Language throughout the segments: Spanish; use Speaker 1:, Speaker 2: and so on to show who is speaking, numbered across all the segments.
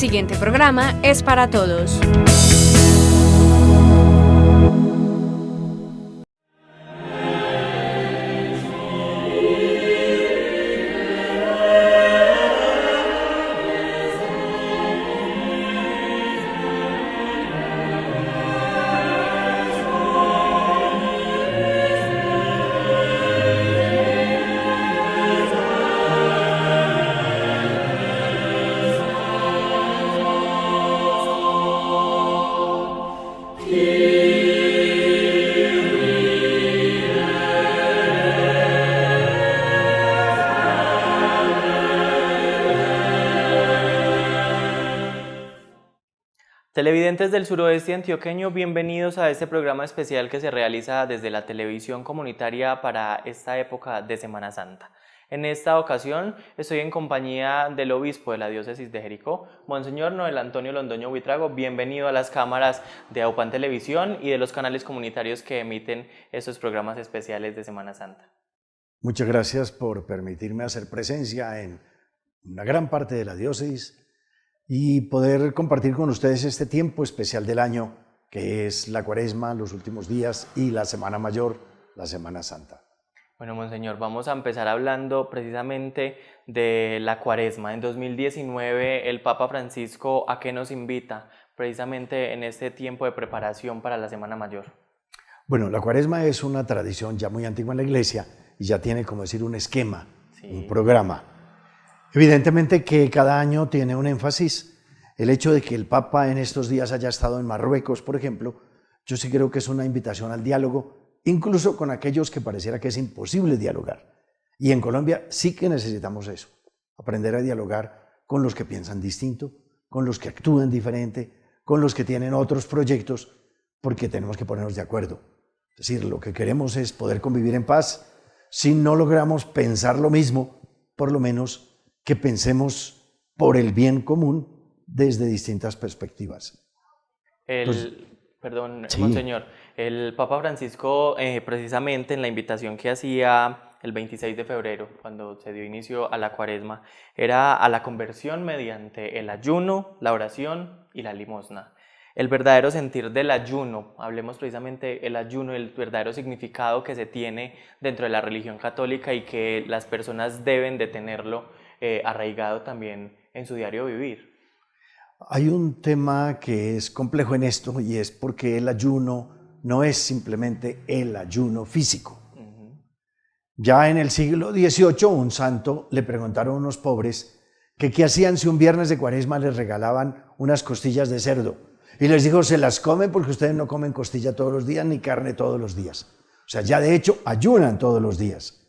Speaker 1: siguiente programa es para todos.
Speaker 2: Televidentes del suroeste antioqueño, bienvenidos a este programa especial que se realiza desde la televisión comunitaria para esta época de Semana Santa. En esta ocasión estoy en compañía del obispo de la diócesis de Jericó, Monseñor Noel Antonio Londoño Buitrago. Bienvenido a las cámaras de AUPAN Televisión y de los canales comunitarios que emiten estos programas especiales de Semana Santa.
Speaker 3: Muchas gracias por permitirme hacer presencia en una gran parte de la diócesis y poder compartir con ustedes este tiempo especial del año, que es la Cuaresma, los últimos días, y la Semana Mayor, la Semana Santa.
Speaker 2: Bueno, Monseñor, vamos a empezar hablando precisamente de la Cuaresma. En 2019, el Papa Francisco, ¿a qué nos invita precisamente en este tiempo de preparación para la Semana Mayor?
Speaker 3: Bueno, la Cuaresma es una tradición ya muy antigua en la Iglesia y ya tiene, como decir, un esquema, un programa. Evidentemente que cada año tiene un énfasis. El hecho de que el Papa en estos días haya estado en Marruecos, por ejemplo, yo sí creo que es una invitación al diálogo, incluso con aquellos que pareciera que es imposible dialogar. Y en Colombia sí que necesitamos eso, aprender a dialogar con los que piensan distinto, con los que actúan diferente, con los que tienen otros proyectos, porque tenemos que ponernos de acuerdo. Es decir, lo que queremos es poder convivir en paz. Si no logramos pensar lo mismo, por lo menos que pensemos por el bien común desde distintas perspectivas.
Speaker 2: Monseñor, el Papa Francisco precisamente en la invitación que hacía el 26 de febrero, cuando se dio inicio a la Cuaresma, era a la conversión mediante el ayuno, la oración y la limosna. El verdadero sentir del ayuno, hablemos precisamente del ayuno, el verdadero significado que se tiene dentro de la religión católica y que las personas deben de tenerlo arraigado también en su diario vivir.
Speaker 3: Hay un tema que es complejo en esto y es porque el ayuno no es simplemente el ayuno físico. Ya en el siglo XVIII, un santo le preguntaron a unos pobres que qué hacían si un viernes de Cuaresma les regalaban unas costillas de cerdo. Y les dijo, se las comen porque ustedes no comen costilla todos los días ni carne todos los días. O sea, ya de hecho ayunan todos los días.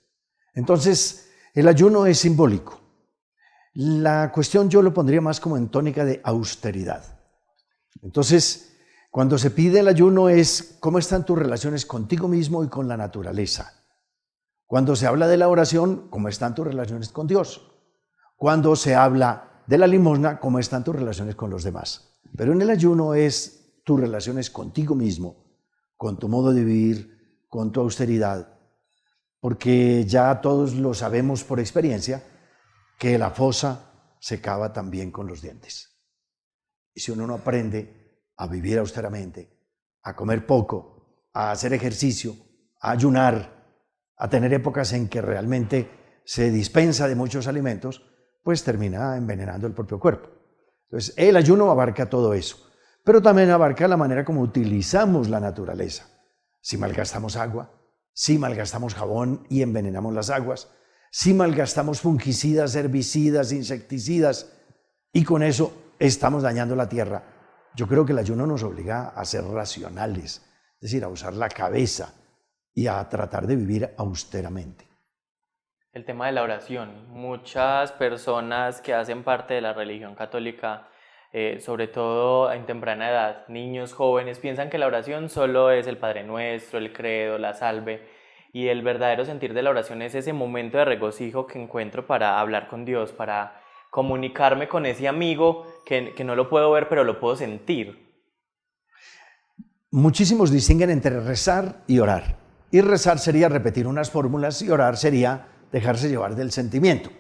Speaker 3: Entonces, el ayuno es simbólico. La cuestión yo lo pondría más como en tónica de austeridad. Entonces, cuando se pide el ayuno es cómo están tus relaciones contigo mismo y con la naturaleza. Cuando se habla de la oración, cómo están tus relaciones con Dios. Cuando se habla de la limosna, cómo están tus relaciones con los demás. Pero en el ayuno es tus relaciones contigo mismo, con tu modo de vivir, con tu austeridad, porque ya todos lo sabemos por experiencia, que la fosa se cava también con los dientes. Y si uno no aprende a vivir austeramente, a comer poco, a hacer ejercicio, a ayunar, a tener épocas en que realmente se dispensa de muchos alimentos, pues termina envenenando el propio cuerpo. Entonces, el ayuno abarca todo eso, pero también abarca la manera como utilizamos la naturaleza. Si malgastamos agua, si malgastamos jabón y envenenamos las aguas, si malgastamos fungicidas, herbicidas, insecticidas, y con eso estamos dañando la tierra. Yo creo que el ayuno nos obliga a ser racionales, es decir, a usar la cabeza y a tratar de vivir austeramente.
Speaker 2: El tema de la oración. Muchas personas que hacen parte de la religión católica, sobre todo en temprana edad, niños, jóvenes, piensan que la oración solo es el Padre Nuestro, el Credo, la Salve, y el verdadero sentir de la oración es ese momento de regocijo que encuentro para hablar con Dios, para comunicarme con ese amigo que no lo puedo ver, pero lo puedo sentir.
Speaker 3: Muchísimos distinguen entre rezar y orar. Y rezar sería repetir unas fórmulas y orar sería dejarse llevar del sentimiento.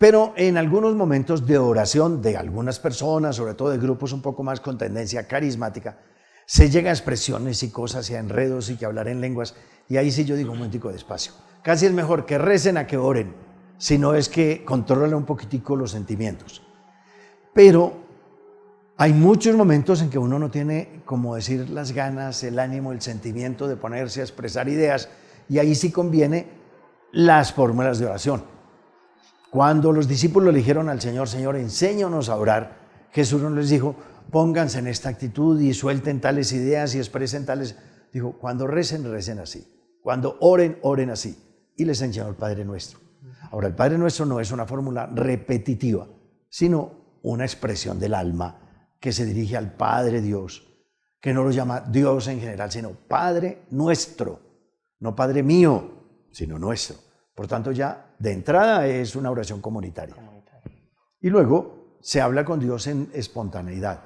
Speaker 3: Pero en algunos momentos de oración de algunas personas, sobre todo de grupos un poco más con tendencia carismática, se llega a expresiones y cosas y a enredos y que hablar en lenguas, y ahí sí yo digo un momentico despacio. Casi es mejor que recen a que oren, si no es que controlen un poquitico los sentimientos. Pero hay muchos momentos en que uno no tiene, como decir, las ganas, el ánimo, el sentimiento de ponerse a expresar ideas, y ahí sí conviene las fórmulas de oración. Cuando los discípulos le dijeron al Señor, Señor, enséñanos a orar, Jesús no les dijo, pónganse en esta actitud y suelten tales ideas y expresen tales. Dijo, cuando recen, recen así. Cuando oren, oren así. Y les enseñó el Padre Nuestro. Ahora, el Padre Nuestro no es una fórmula repetitiva, sino una expresión del alma que se dirige al Padre Dios, que no lo llama Dios en general, sino Padre Nuestro. No Padre mío, sino nuestro. Por tanto, ya de entrada es una oración comunitaria. Y luego se habla con Dios en espontaneidad.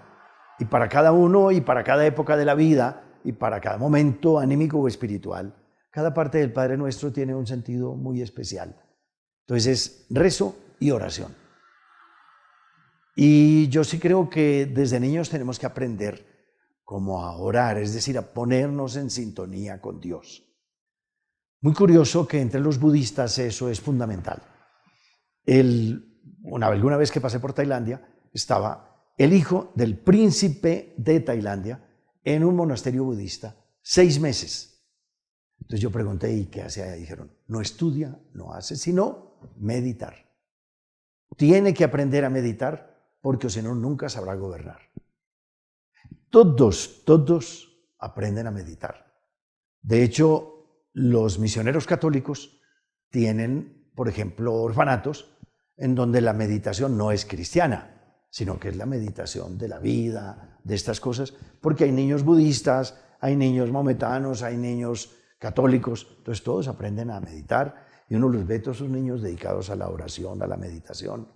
Speaker 3: Y para cada uno y para cada época de la vida y para cada momento anímico o espiritual, cada parte del Padre Nuestro tiene un sentido muy especial. Entonces es rezo y oración. Y yo sí creo que desde niños tenemos que aprender como a orar, es decir, a ponernos en sintonía con Dios. Muy curioso que entre los budistas eso es fundamental. Alguna vez que pasé por Tailandia, estaba el hijo del príncipe de Tailandia en un monasterio budista, 6 meses. Entonces yo pregunté, ¿y qué hace allá? Dijeron, no estudia, no hace, sino meditar. Tiene que aprender a meditar, porque si no, nunca sabrá gobernar. Todos aprenden a meditar. De hecho, los misioneros católicos tienen, por ejemplo, orfanatos en donde la meditación no es cristiana, sino que es la meditación de la vida, de estas cosas, porque hay niños budistas, hay niños maometanos, hay niños católicos, entonces todos aprenden a meditar y uno los ve todos esos niños dedicados a la oración, a la meditación.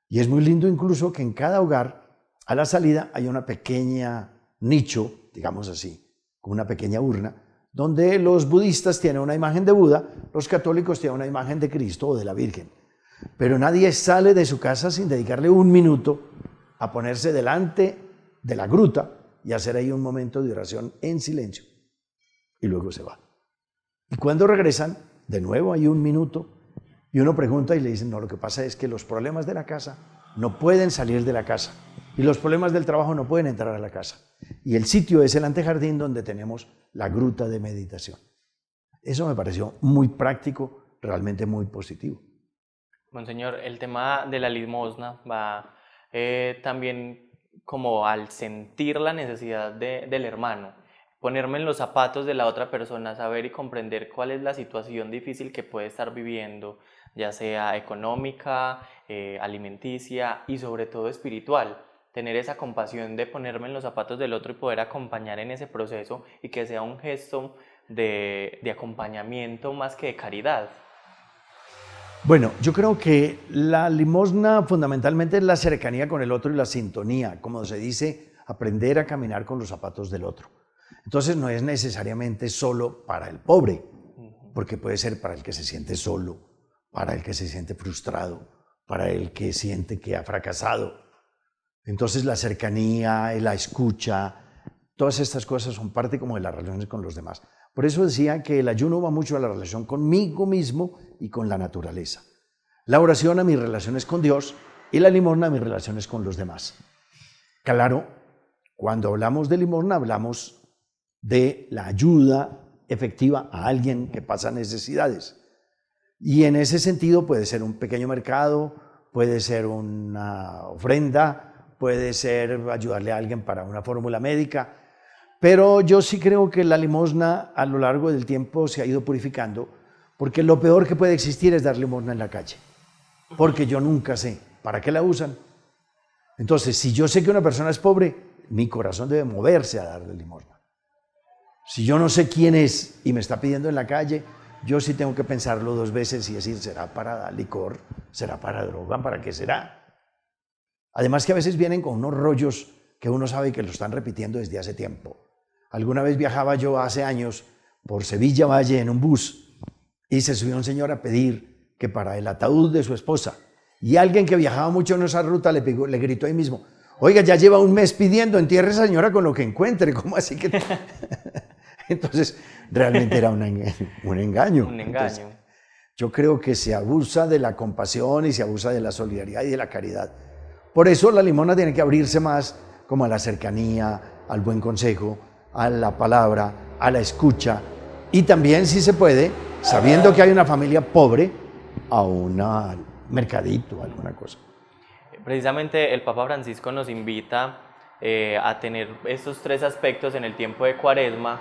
Speaker 3: Y es muy lindo incluso que en cada hogar, a la salida, hay una pequeña nicho, digamos así, con una pequeña urna, donde los budistas tienen una imagen de Buda, los católicos tienen una imagen de Cristo o de la Virgen. Pero nadie sale de su casa sin dedicarle 1 minuto a ponerse delante de la gruta y hacer ahí un momento de oración en silencio. Y luego se va. Y cuando regresan, de nuevo hay 1 minuto y uno pregunta y le dicen, no, lo que pasa es que los problemas de la casa no pueden salir de la casa y los problemas del trabajo no pueden entrar a la casa. Y el sitio es el antejardín donde tenemos la gruta de meditación. Eso me pareció muy práctico, realmente muy positivo.
Speaker 2: Monseñor, el tema de la limosna va también como al sentir la necesidad del hermano, ponerme en los zapatos de la otra persona, saber y comprender cuál es la situación difícil que puede estar viviendo, ya sea económica, alimenticia y sobre todo espiritual. Tener esa compasión de ponerme en los zapatos del otro y poder acompañar en ese proceso y que sea un gesto de acompañamiento más que de caridad.
Speaker 3: Bueno, yo creo que la limosna fundamentalmente es la cercanía con el otro y la sintonía, como se dice, aprender a caminar con los zapatos del otro. Entonces no es necesariamente solo para el pobre, porque puede ser para el que se siente solo, para el que se siente frustrado, para el que siente que ha fracasado. Entonces la cercanía, la escucha, todas estas cosas son parte como de las relaciones con los demás. Por eso decía que el ayuno va mucho a la relación conmigo mismo y con la naturaleza. La oración a mis relaciones con Dios y la limosna a mis relaciones con los demás. Claro, cuando hablamos de limosna hablamos de la ayuda efectiva a alguien que pasa necesidades. Y en ese sentido puede ser un pequeño mercado, puede ser una ofrenda, puede ser ayudarle a alguien para una fórmula médica, pero yo sí creo que la limosna a lo largo del tiempo se ha ido purificando, porque lo peor que puede existir es dar limosna en la calle, porque yo nunca sé para qué la usan. Entonces, si yo sé que una persona es pobre, mi corazón debe moverse a darle limosna. Si yo no sé quién es y me está pidiendo en la calle, yo sí tengo que pensarlo 2 veces y decir, ¿será para licor? ¿Será para droga? ¿Para qué será? Además que a veces vienen con unos rollos que uno sabe que lo están repitiendo desde hace tiempo. Alguna vez viajaba yo hace años por Sevilla Valle en un bus y se subió un señor a pedir que para el ataúd de su esposa Y alguien que viajaba mucho en esa ruta le gritó ahí mismo, oiga, ya lleva un mes pidiendo, entierre a esa señora con lo que encuentre, ¿cómo así que...? Entonces, realmente era un engaño.
Speaker 2: Un engaño.
Speaker 3: Entonces, yo creo que se abusa de la compasión y se abusa de la solidaridad y de la caridad. Por eso la Limona tiene que abrirse más como a la cercanía, al buen consejo, a la palabra, a la escucha y también, si se puede, sabiendo que hay una familia pobre, a un mercadito, alguna cosa.
Speaker 2: Precisamente el Papa Francisco nos invita a tener estos tres aspectos en el tiempo de Cuaresma,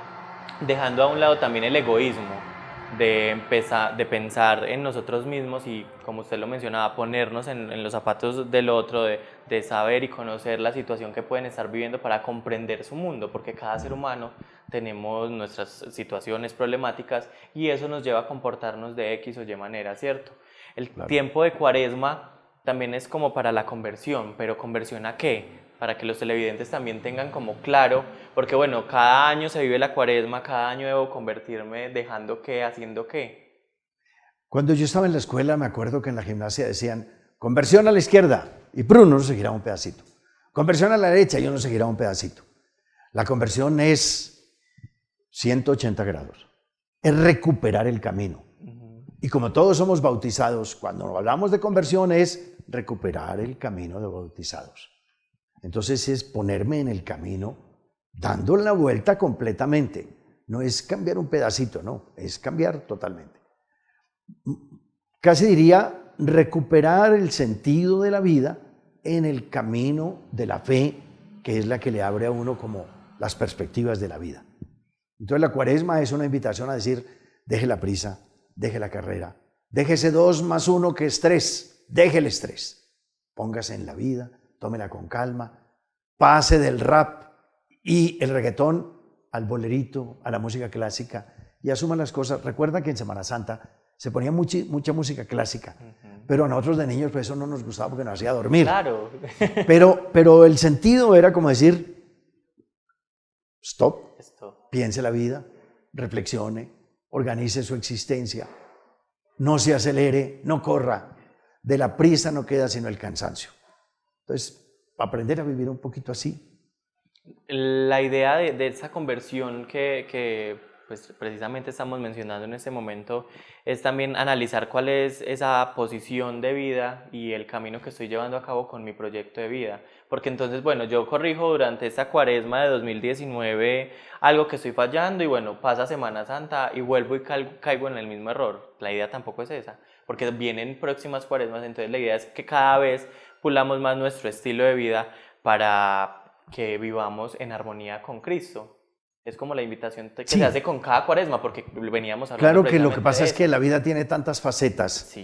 Speaker 2: dejando a un lado también el egoísmo, de pensar en nosotros mismos y, como usted lo mencionaba, ponernos en los zapatos del otro, de saber y conocer la situación que pueden estar viviendo para comprender su mundo, porque cada ser humano tenemos nuestras situaciones problemáticas y eso nos lleva a comportarnos de X o Y manera, ¿cierto? El tiempo de Cuaresma también es como para la conversión, pero ¿conversión a qué? Para que los televidentes también tengan como claro, porque bueno, cada año se vive la Cuaresma, cada año debo convertirme dejando qué, haciendo qué.
Speaker 3: Cuando yo estaba en la escuela me acuerdo que en la gimnasia decían conversión a la izquierda y uno se giraba un pedacito, conversión a la derecha y uno se giraba un pedacito. La conversión es 180 grados, es recuperar el camino. Y como todos somos bautizados, cuando hablamos de conversión es recuperar el camino de bautizados. Entonces es ponerme en el camino, dando la vuelta completamente. No es cambiar un pedacito, no, es cambiar totalmente. Casi diría recuperar el sentido de la vida en el camino de la fe, que es la que le abre a uno como las perspectivas de la vida. Entonces la Cuaresma es una invitación a decir, deje la prisa, deje la carrera, deje ese 2 más 1 que es 3, deje el estrés, póngase en la vida, tómela con calma, pase del rap y el reggaetón al bolerito, a la música clásica y asuma las cosas. Recuerda que en Semana Santa se ponía mucha música clásica, pero a nosotros de niños pues eso no nos gustaba porque nos hacía dormir.
Speaker 2: Claro.
Speaker 3: pero el sentido era como decir, stop, piense la vida, reflexione, organice su existencia, no se acelere, no corra, de la prisa no queda sino el cansancio. Entonces, aprender a vivir un poquito así.
Speaker 2: La idea de esa conversión que pues, precisamente estamos mencionando en este momento es también analizar cuál es esa posición de vida y el camino que estoy llevando a cabo con mi proyecto de vida. Porque entonces, bueno, yo corrijo durante esta Cuaresma de 2019 algo que estoy fallando y bueno, pasa Semana Santa y vuelvo y caigo en el mismo error. La idea tampoco es esa, porque vienen próximas Cuaresmas, entonces la idea es que cada vez pulamos más nuestro estilo de vida para que vivamos en armonía con Cristo. Es como la invitación que se hace con cada Cuaresma, porque veníamos hablando.
Speaker 3: Claro que lo que pasa es que la vida tiene tantas facetas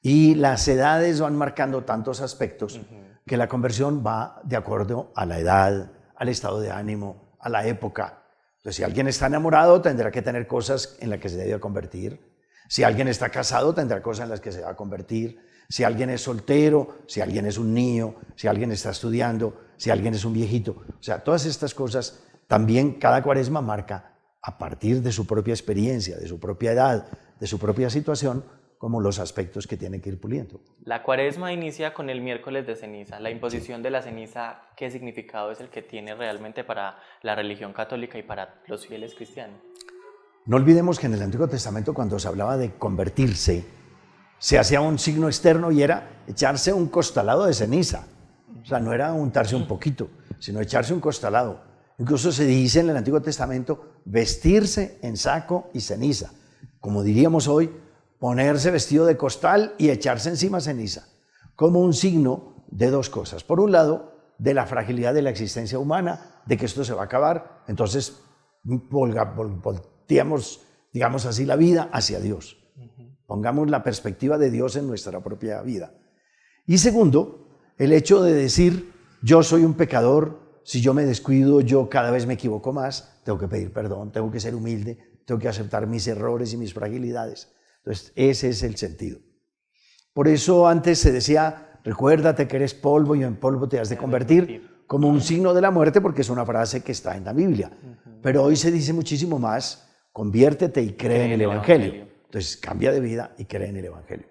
Speaker 3: y las edades van marcando tantos aspectos que la conversión va de acuerdo a la edad, al estado de ánimo, a la época. Entonces, si alguien está enamorado, tendrá que tener cosas en las que se debe convertir. Si alguien está casado, tendrá cosas en las que se va a convertir. Si alguien es soltero, si alguien es un niño, si alguien está estudiando, si alguien es un viejito. O sea, todas estas cosas también cada Cuaresma marca a partir de su propia experiencia, de su propia edad, de su propia situación, como los aspectos que tiene que ir puliendo.
Speaker 2: La Cuaresma inicia con el miércoles de ceniza. La imposición de la ceniza, ¿qué significado es el que tiene realmente para la religión católica y para los fieles cristianos?
Speaker 3: No olvidemos que en el Antiguo Testamento, cuando se hablaba de convertirse, se hacía un signo externo y era echarse un costalado de ceniza. O sea, no era untarse un poquito, sino echarse un costalado. Incluso se dice en el Antiguo Testamento vestirse en saco y ceniza. Como diríamos hoy, ponerse vestido de costal y echarse encima ceniza. Como un signo de dos cosas. Por un lado, de la fragilidad de la existencia humana, de que esto se va a acabar. Entonces, volteamos, digamos así, la vida hacia Dios. Pongamos la perspectiva de Dios en nuestra propia vida. Y segundo, el hecho de decir, yo soy un pecador, si yo me descuido, yo cada vez me equivoco más, tengo que pedir perdón, tengo que ser humilde, tengo que aceptar mis errores y mis fragilidades. Entonces, ese es el sentido. Por eso antes se decía, recuérdate que eres polvo y en polvo te has de convertir, como un signo de la muerte, porque es una frase que está en la Biblia. Pero hoy se dice muchísimo más, conviértete y cree en el Evangelio. Entonces, cambia de vida y cree en el Evangelio.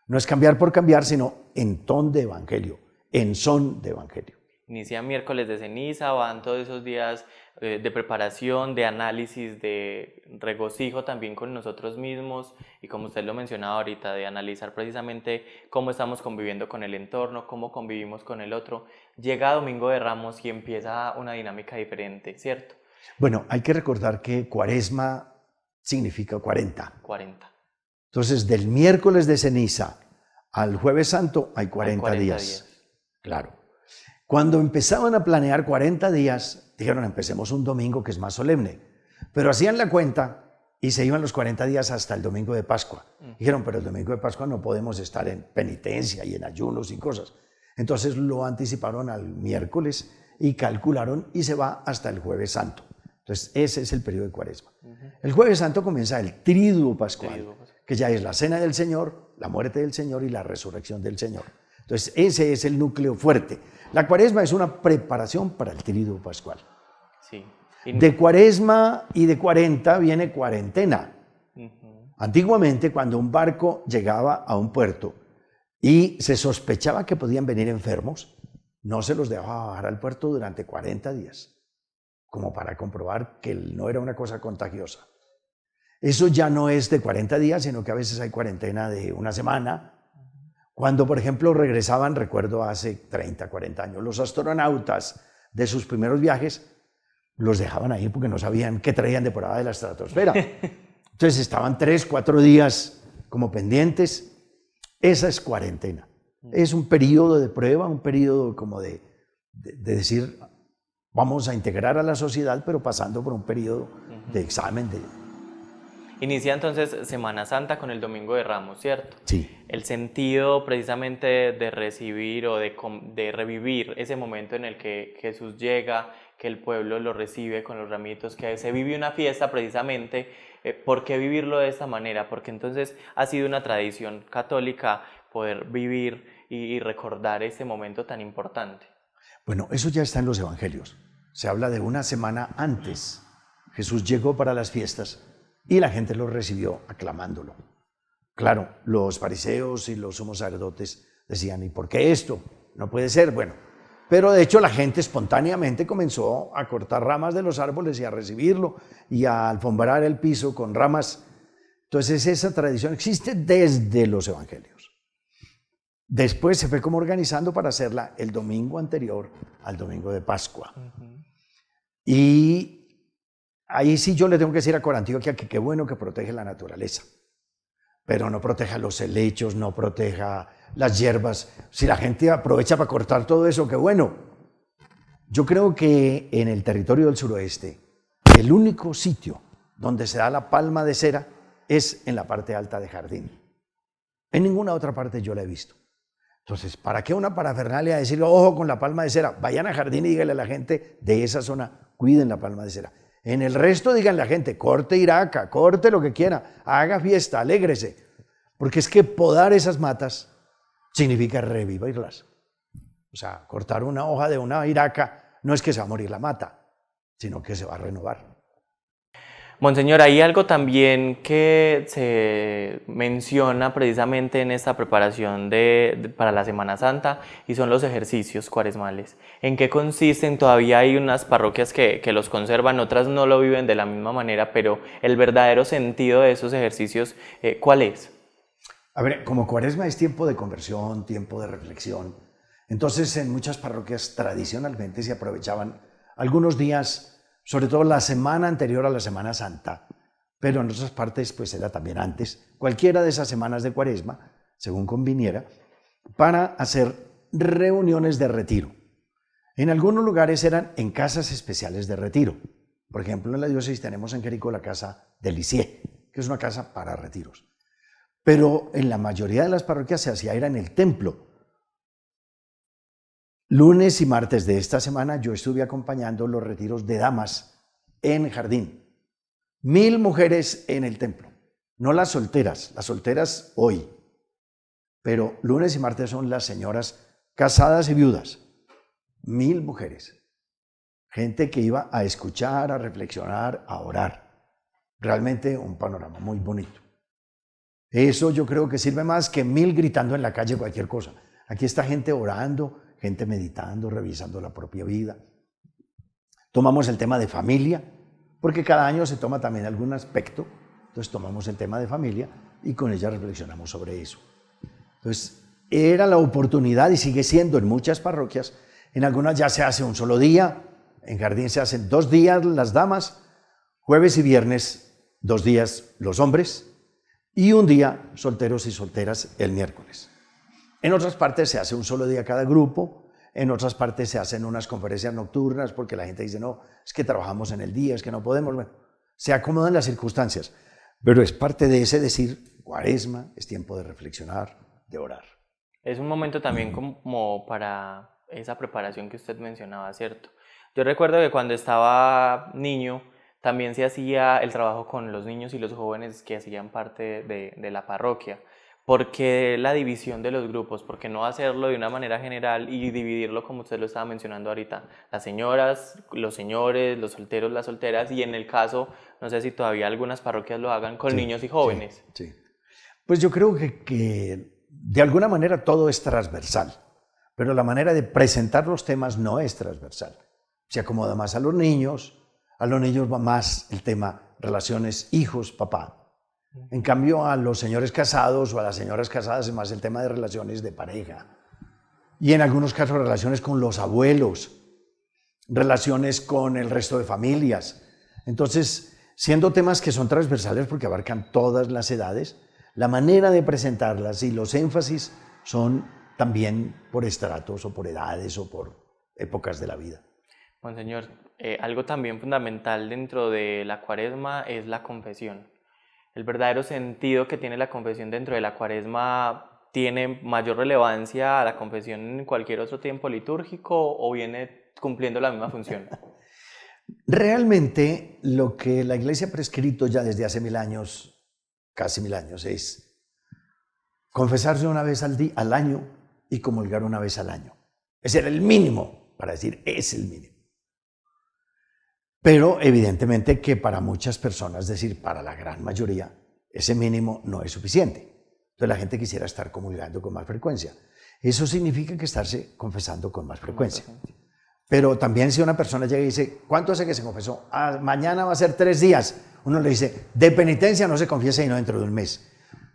Speaker 3: No es cambiar por cambiar, sino en ton de evangelio, en son de evangelio.
Speaker 2: Inicia miércoles de ceniza, van todos esos días de preparación, de análisis, de regocijo también con nosotros mismos y como usted lo mencionaba ahorita, de analizar precisamente cómo estamos conviviendo con el entorno, cómo convivimos con el otro. Llega Domingo de Ramos y empieza una dinámica diferente, ¿cierto?
Speaker 3: Bueno, hay que recordar que Cuaresma significa 40.
Speaker 2: 40.
Speaker 3: Entonces, del miércoles de ceniza al Jueves Santo hay 40 días. Claro. Cuando empezaban a planear 40 días, dijeron, empecemos un domingo que es más solemne. Pero hacían la cuenta y se iban los 40 días hasta el domingo de Pascua. Dijeron, pero el domingo de Pascua no podemos estar en penitencia y en ayunos y cosas. Entonces lo anticiparon al miércoles y calcularon y se va hasta el Jueves Santo. Entonces ese es el periodo de Cuaresma. El Jueves Santo comienza el Triduo Pascual, que ya es la cena del Señor, la muerte del Señor y la resurrección del Señor. Entonces ese es el núcleo fuerte. La Cuaresma es una preparación para el Triduo Pascual.
Speaker 2: Sí.
Speaker 3: De Cuaresma y de 40 viene cuarentena. Antiguamente, cuando un barco llegaba a un puerto y se sospechaba que podían venir enfermos, no se los dejaba bajar al puerto durante 40 días, como para comprobar que no era una cosa contagiosa. Eso ya no es de 40 días, sino que a veces hay cuarentena de una semana. Cuando, por ejemplo, regresaban, recuerdo hace 30, 40 años, los astronautas de sus primeros viajes los dejaban ahí porque no sabían qué traían de por allá de la estratosfera. Entonces estaban 3, 4 días como pendientes. Esa es cuarentena. Es un periodo de prueba, un periodo como de decir, vamos a integrar a la sociedad, pero pasando por un periodo de examen.
Speaker 2: Inicia entonces Semana Santa con el Domingo de Ramos, ¿cierto?
Speaker 3: Sí.
Speaker 2: El sentido precisamente de recibir o de revivir ese momento en el que Jesús llega, que el pueblo lo recibe con los ramitos, que se vive una fiesta precisamente. ¿Por qué vivirlo de esta manera? Porque entonces ha sido una tradición católica poder vivir y recordar ese momento tan importante.
Speaker 3: Bueno, eso ya está en los evangelios. Se habla de una semana antes. Jesús llegó para las fiestas y la gente lo recibió aclamándolo. Claro, los fariseos y los sumos sacerdotes decían, ¿y por qué esto? No puede ser. Bueno, pero de hecho la gente espontáneamente comenzó a cortar ramas de los árboles y a recibirlo y a alfombrar el piso con ramas. Entonces esa tradición existe desde los evangelios. Después se fue como organizando para hacerla el domingo anterior al domingo de Pascua. Y ahí sí yo le tengo que decir a Corantioquia que qué bueno que protege la naturaleza, pero no proteja los helechos, no proteja las hierbas. Si la gente aprovecha para cortar todo eso, qué bueno. Yo creo que en el territorio del suroeste, el único sitio donde se da la palma de cera es en la parte alta de Jardín. En ninguna otra parte yo la he visto. Entonces, ¿para qué una parafernalia de decirle, ojo con la palma de cera? Vayan a Jardín y díganle a la gente de esa zona, cuiden la palma de cera. En el resto díganle a la gente, corte iraca, corte lo que quiera, haga fiesta, alégrese. Porque es que podar esas matas significa revivirlas. O sea, cortar una hoja de una iraca no es que se va a morir la mata, sino que se va a renovar.
Speaker 2: Monseñor, hay algo también que se menciona precisamente en esta preparación para la Semana Santa y son los ejercicios cuaresmales. ¿En qué consisten? Todavía hay unas parroquias que los conservan, otras no lo viven de la misma manera, pero el verdadero sentido de esos ejercicios, ¿cuál es?
Speaker 3: A ver, como Cuaresma es tiempo de conversión, tiempo de reflexión, entonces en muchas parroquias tradicionalmente se aprovechaban algunos días, sobre todo la semana anterior a la Semana Santa, pero en otras partes pues era también antes, cualquiera de esas semanas de Cuaresma, según conviniera, para hacer reuniones de retiro. En algunos lugares eran en casas especiales de retiro. Por ejemplo, en la diócesis tenemos en Jericó la casa de Lisieux, que es una casa para retiros. Pero en la mayoría de las parroquias se hacía era en el templo. Lunes y martes de esta semana yo estuve acompañando los retiros de damas en Jardín. 1000 mujeres en el templo, no las solteras hoy, pero lunes y martes son las señoras casadas y viudas. 1000 mujeres, gente que iba a escuchar, a reflexionar, a orar. Realmente un panorama muy bonito. Eso yo creo que sirve más que 1000 gritando en la calle cualquier cosa. Aquí está gente orando, gente meditando, revisando la propia vida. Tomamos el tema de familia, porque cada año se toma también algún aspecto. Entonces tomamos el tema de familia y con ella reflexionamos sobre eso. Entonces era la oportunidad y sigue siendo en muchas parroquias. En algunas ya se hace un solo día, en Jardín se hacen 2 días las damas, jueves y viernes 2 días los hombres y un día solteros y solteras el miércoles. En otras partes se hace un solo día cada grupo, en otras partes se hacen unas conferencias nocturnas porque la gente dice, no, es que trabajamos en el día, es que no podemos. Bueno, se acomodan las circunstancias, pero es parte de ese decir, Cuaresma, es tiempo de reflexionar, de orar.
Speaker 2: Es un momento también como para esa preparación que usted mencionaba, ¿cierto? Yo recuerdo que cuando estaba niño también se hacía el trabajo con los niños y los jóvenes que hacían parte de la parroquia. ¿Por qué la división de los grupos? ¿Por qué no hacerlo de una manera general y dividirlo como usted lo estaba mencionando ahorita? Las señoras, los señores, los solteros, las solteras y en el caso, no sé si todavía algunas parroquias lo hagan con niños y jóvenes.
Speaker 3: Sí. Pues yo creo que de alguna manera todo es transversal, pero la manera de presentar los temas no es transversal. Se acomoda más a los niños va más el tema relaciones hijos-papá. En cambio, a los señores casados o a las señoras casadas es más el tema de relaciones de pareja. Y en algunos casos relaciones con los abuelos, relaciones con el resto de familias. Entonces, siendo temas que son transversales porque abarcan todas las edades, la manera de presentarlas y los énfasis son también por estratos o por edades o por épocas de la vida.
Speaker 2: Monseñor, algo también fundamental dentro de la Cuaresma es la confesión. ¿El verdadero sentido que tiene la confesión dentro de la Cuaresma tiene mayor relevancia a la confesión en cualquier otro tiempo litúrgico o viene cumpliendo la misma función?
Speaker 3: Realmente lo que la Iglesia ha prescrito ya desde hace 1000 años, casi 1000 años, es confesarse una vez al año y comulgar una vez al año. Ese era el mínimo, para decir, es el mínimo. Pero evidentemente que para muchas personas, es decir, para la gran mayoría, ese mínimo no es suficiente. Entonces la gente quisiera estar comulgando con más frecuencia. Eso significa que estarse confesando con más frecuencia. Pero también si una persona llega y dice, ¿cuánto hace que se confesó? Mañana va a ser 3 días. Uno le dice, de penitencia no se confiesa sino dentro de un mes.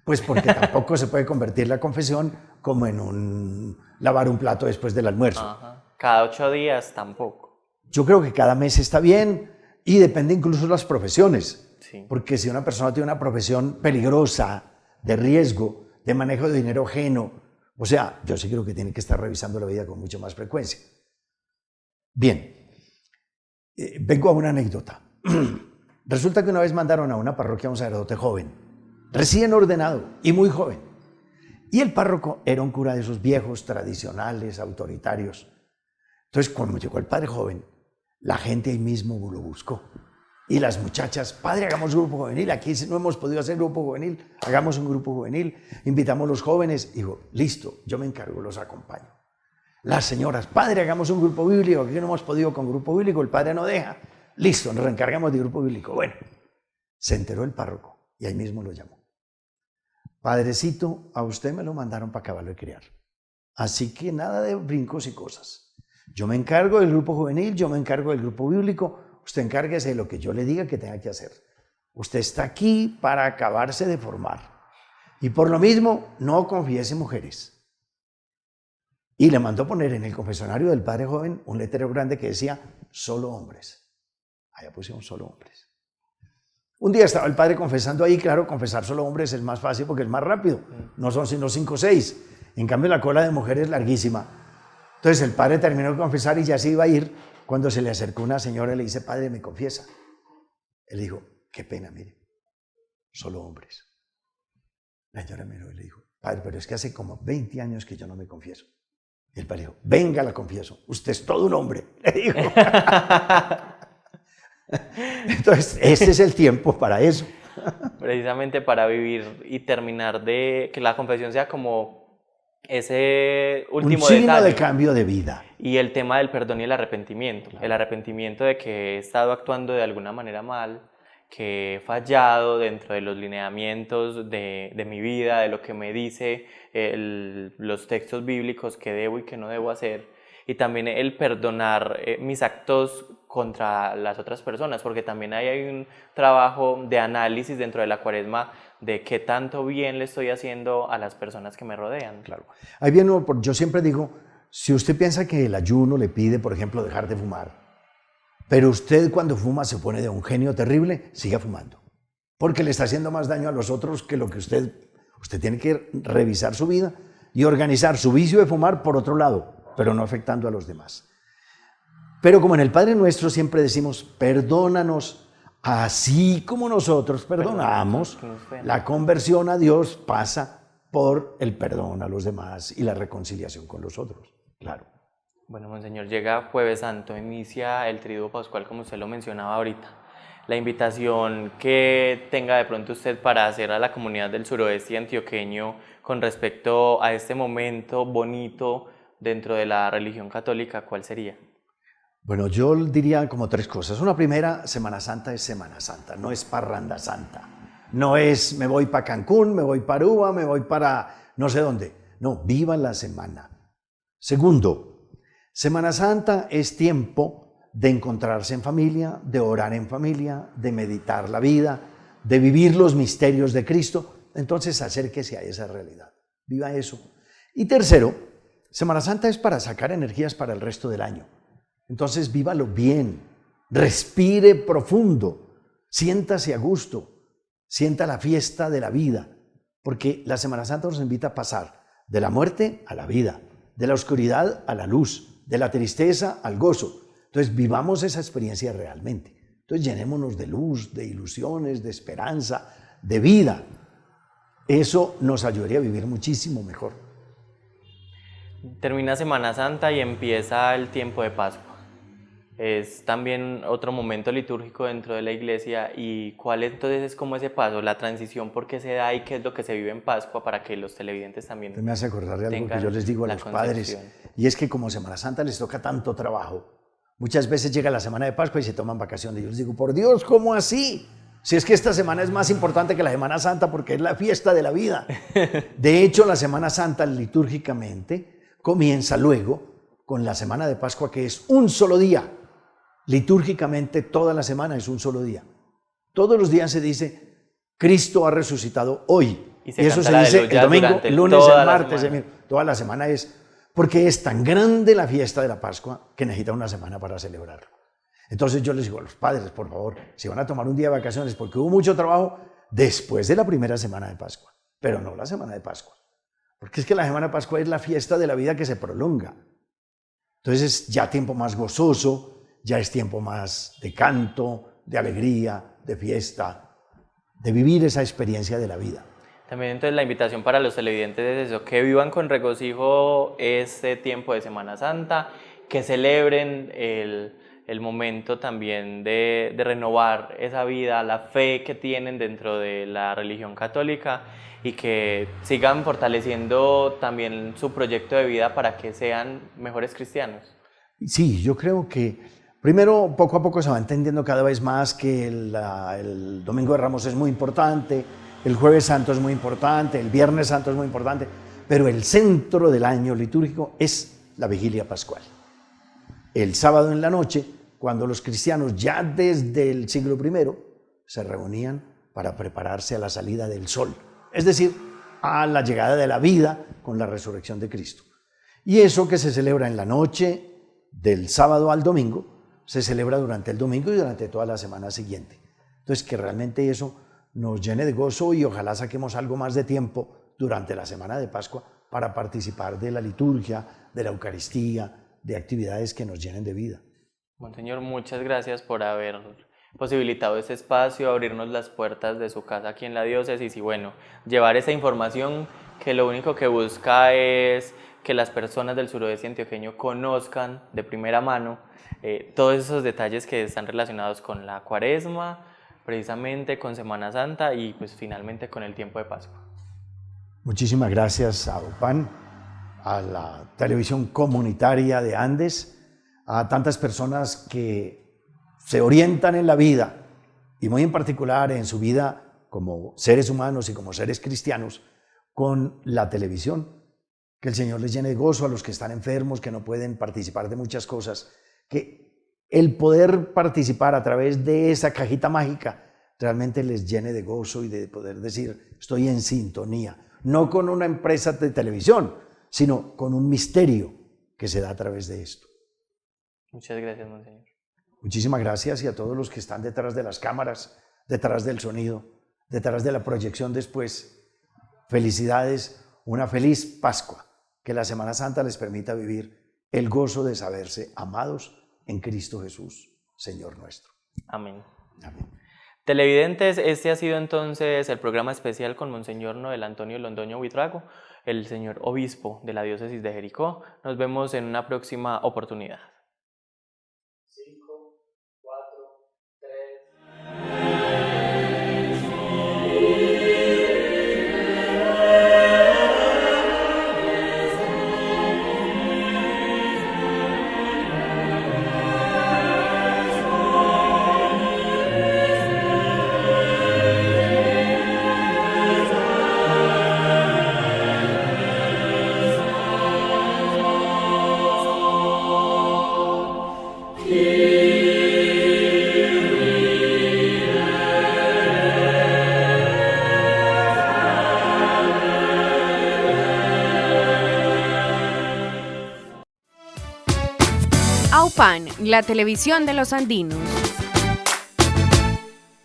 Speaker 3: Pues porque tampoco se puede convertir la confesión como en lavar un plato después del almuerzo.
Speaker 2: Ajá. Cada 8 días tampoco.
Speaker 3: Yo creo que cada mes está bien y depende incluso de las profesiones.
Speaker 2: Sí.
Speaker 3: Porque si una persona tiene una profesión peligrosa, de riesgo, de manejo de dinero ajeno, o sea, yo sí creo que tiene que estar revisando la vida con mucho más frecuencia. Bien, vengo a una anécdota. Resulta que una vez mandaron a una parroquia a un sacerdote joven, recién ordenado y muy joven. Y el párroco era un cura de esos viejos, tradicionales, autoritarios. Entonces, cuando llegó el padre joven, la gente ahí mismo lo buscó. Y las muchachas, padre, hagamos grupo juvenil, aquí no hemos podido hacer grupo juvenil, hagamos un grupo juvenil, invitamos a los jóvenes. Dijo, listo, yo me encargo, los acompaño. Las señoras, padre, hagamos un grupo bíblico, aquí no hemos podido con grupo bíblico, el padre no deja. Listo, nos reencargamos de grupo bíblico. Bueno, se enteró el párroco y ahí mismo lo llamó. Padrecito, a usted me lo mandaron para acabarlo de criar. Así que nada de brincos y cosas. Yo me encargo del grupo juvenil, yo me encargo del grupo bíblico, usted encárguese de lo que yo le diga que tenga que hacer. Usted está aquí para acabarse de formar. Y por lo mismo, no confiese mujeres. Y le mandó poner en el confesionario del padre joven un letrero grande que decía, solo hombres. Allá pusieron solo hombres. Un día estaba el padre confesando ahí, claro, confesar solo hombres es más fácil porque es más rápido. No son sino 5 o 6. En cambio, la cola de mujeres es larguísima. Entonces el padre terminó de confesar y ya se iba a ir cuando se le acercó una señora y le dice, padre, ¿me confiesa? Él dijo, qué pena, mire, solo hombres. La señora miró y le dijo, padre, pero es que hace como 20 años que yo no me confieso. Y el padre dijo, venga, la confieso, usted es todo un hombre, le dijo. Entonces, este es el tiempo para eso.
Speaker 2: Precisamente para vivir y terminar de que la confesión sea como ese último
Speaker 3: un signo
Speaker 2: detalle.
Speaker 3: de cambio de vida.
Speaker 2: Y el tema del perdón y el arrepentimiento. Claro. El arrepentimiento de que he estado actuando de alguna manera mal, que he fallado dentro de los lineamientos de mi vida, de lo que me dice los textos bíblicos que debo y que no debo hacer, y también el perdonar mis actos contra las otras personas, porque también hay un trabajo de análisis dentro de la Cuaresma de qué tanto bien le estoy haciendo a las personas que me rodean.
Speaker 3: Claro. Ahí viene, yo siempre digo, si usted piensa que el ayuno le pide, por ejemplo, dejar de fumar, pero usted cuando fuma se pone de un genio terrible, siga fumando, porque le está haciendo más daño a los otros que lo que usted tiene que revisar su vida y organizar su vicio de fumar por otro lado, pero no afectando a los demás. Pero como en el Padre Nuestro siempre decimos, perdónanos así como nosotros perdonamos, la conversión a Dios pasa por el perdón a los demás y la reconciliación con los otros, claro.
Speaker 2: Bueno, Monseñor, llega Jueves Santo, inicia el Triduo Pascual, como usted lo mencionaba ahorita. La invitación que tenga de pronto usted para hacer a la comunidad del suroeste antioqueño con respecto a este momento bonito dentro de la religión católica, ¿cuál sería?
Speaker 3: Bueno, yo diría como tres cosas. Una primera, Semana Santa es Semana Santa, no es parranda santa. No es me voy para Cancún, me voy para Aruba, me voy para no sé dónde. No, viva la semana. Segundo, Semana Santa es tiempo de encontrarse en familia, de orar en familia, de meditar la vida, de vivir los misterios de Cristo. Entonces acérquese a esa realidad, viva eso. Y tercero, Semana Santa es para sacar energías para el resto del año. Entonces vívalo bien, respire profundo, siéntase a gusto, sienta la fiesta de la vida, porque la Semana Santa nos invita a pasar de la muerte a la vida, de la oscuridad a la luz, de la tristeza al gozo. Entonces vivamos esa experiencia realmente. Entonces llenémonos de luz, de ilusiones, de esperanza, de vida. Eso nos ayudaría a vivir muchísimo mejor.
Speaker 2: Termina Semana Santa y empieza el tiempo de Pascua. Es también otro momento litúrgico dentro de la iglesia. ¿Y cuál entonces es como ese paso, la transición, por qué se da y qué es lo que se vive en Pascua para que los televidentes también
Speaker 3: me hace acordar de algo que yo les digo a los padres, y es que como Semana Santa les toca tanto trabajo, muchas veces llega la semana de Pascua y se toman vacaciones. Y yo les digo, por Dios, ¿cómo así? Si es que esta semana es más importante que la Semana Santa porque es la fiesta de la vida. De hecho, la Semana Santa litúrgicamente comienza luego con la semana de Pascua, que es un solo día. Litúrgicamente toda la semana es un solo día. Todos los días se dice, Cristo ha resucitado hoy. Y eso se dice el domingo, el lunes, el martes, toda la semana es, porque es tan grande la fiesta de la Pascua que necesita una semana para celebrarlo. Entonces yo les digo a los padres, por favor, si van a tomar un día de vacaciones porque hubo mucho trabajo, después de la primera semana de Pascua, pero no la semana de Pascua. Porque es que la semana de Pascua es la fiesta de la vida que se prolonga. Entonces es ya tiempo más gozoso, ya es tiempo más de canto, de alegría, de fiesta, de vivir esa experiencia de la vida.
Speaker 2: También entonces la invitación para los televidentes es eso, que vivan con regocijo este tiempo de Semana Santa, que celebren el momento también de renovar esa vida, la fe que tienen dentro de la religión católica y que sigan fortaleciendo también su proyecto de vida para que sean mejores cristianos.
Speaker 3: Sí, yo creo que primero, poco a poco se va entendiendo cada vez más que el Domingo de Ramos es muy importante, el Jueves Santo es muy importante, el Viernes Santo es muy importante, pero el centro del año litúrgico es la Vigilia Pascual. El sábado en la noche, cuando los cristianos ya desde el siglo I se reunían para prepararse a la salida del sol, es decir, a la llegada de la vida con la resurrección de Cristo. Y eso que se celebra en la noche del sábado al domingo, se celebra durante el domingo y durante toda la semana siguiente. Entonces, que realmente eso nos llene de gozo y ojalá saquemos algo más de tiempo durante la semana de Pascua para participar de la liturgia, de la Eucaristía, de actividades que nos llenen de vida.
Speaker 2: Monseñor, muchas gracias por haber posibilitado este espacio, abrirnos las puertas de su casa aquí en la diócesis y bueno, llevar esa información que lo único que busca es que las personas del suroeste antioqueño conozcan de primera mano todos esos detalles que están relacionados con la Cuaresma, precisamente con Semana Santa y pues finalmente con el tiempo de Pascua.
Speaker 3: Muchísimas gracias a OPAN, a la televisión comunitaria de Andes, a tantas personas que se orientan en la vida y muy en particular en su vida como seres humanos y como seres cristianos, con la televisión. Que el Señor les llene de gozo a los que están enfermos, que no pueden participar de muchas cosas, que el poder participar a través de esa cajita mágica realmente les llene de gozo y de poder decir, estoy en sintonía, no con una empresa de televisión, sino con un misterio que se da a través de esto.
Speaker 2: Muchas gracias, monseñor.
Speaker 3: Muchísimas gracias, y a todos los que están detrás de las cámaras, detrás del sonido, detrás de la proyección después. Felicidades, una feliz Pascua, que la Semana Santa les permita vivir el gozo de saberse amados en Cristo Jesús, Señor nuestro.
Speaker 2: Amén.
Speaker 3: Amén.
Speaker 2: Televidentes, este ha sido entonces el programa especial con Monseñor Noel Antonio Londoño Buitrago, el señor obispo de la diócesis de Jericó. Nos vemos en una próxima oportunidad. 5, 4, 3...
Speaker 1: AUPAN, la televisión de los andinos.